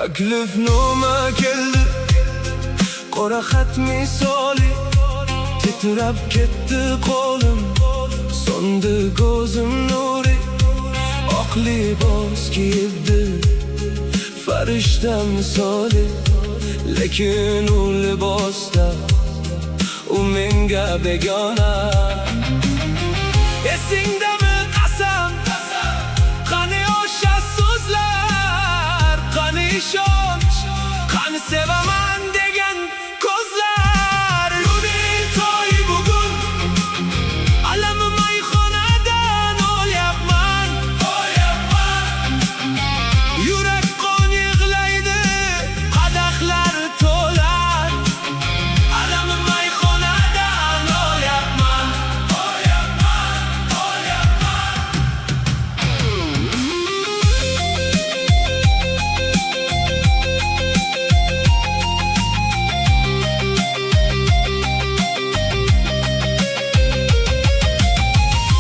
Taklifnoma keldi qora xat misoli, titrab ketdi qo'lim, so'ndi ko'zim nuri. Oq libos kiyibdi farishta misoli, lekin u libosda u menga begona. Esingdami qasam, qani o'sha so'zlar, qani ishonch, qani sevaman degan ko'zlar. Yuring to'y bugun, alami mayxonadan o'lyapman. Yurak qon yig'laydi, qadahlar to'lar. Alami mayxonadan o'lyapman.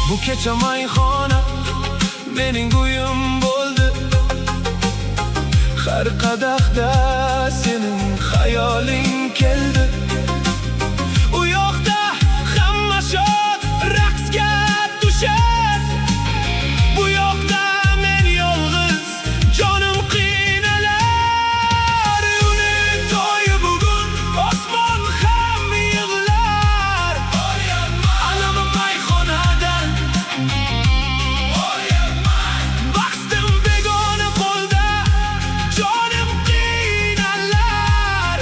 Bu kecha mayxona mening uyim bo'ldi. Har qadahda sening xayoling keldi. U yoqda hamma shod raqsga tushar, bu yoqda men yolg'iz, jonim qiynalar. Uning to'yi bugun, osmon ham yig'lar. Alami mayxonadan baxtim begona qo'lda, jonim qiynalar.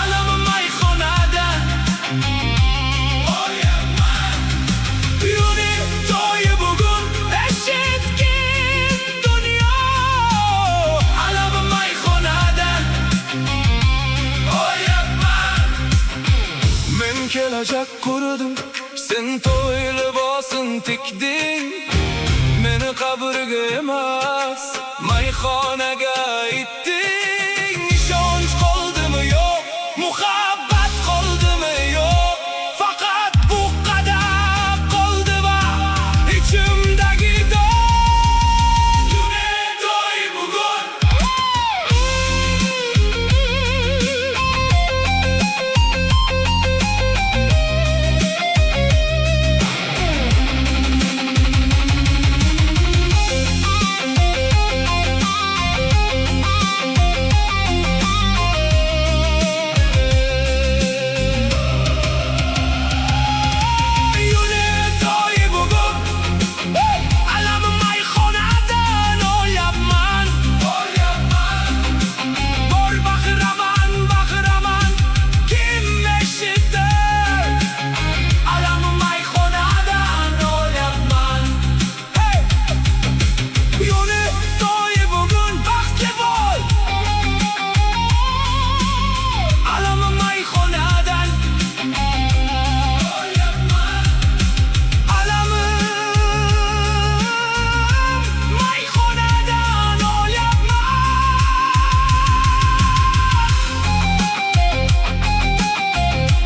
Alami mayxonadan uning to'yi bugun, eshitgin dunyo. Alami mayxonadan men kelajak qurdim, sen to'y libosin tikding. Meni qabrga emas, mayxonaga itding. Ishonch qoldimi yo'q, muhabbat qoldimi yo'q, faqat bu qadam qoldi va ichimdagi dod. Yuring to'y bugun, alami mayxonadan o'lyapman. Bor baqiraman, baqiraman, kim eshitdi? Alami mayxonadan o'lyapman. Yuring to'yi bugun, baxtga bo'l. Alami mayxonadan Alami mayxonadan o'lyapman.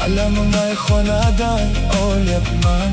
Alami mayxonadan o'lyapman.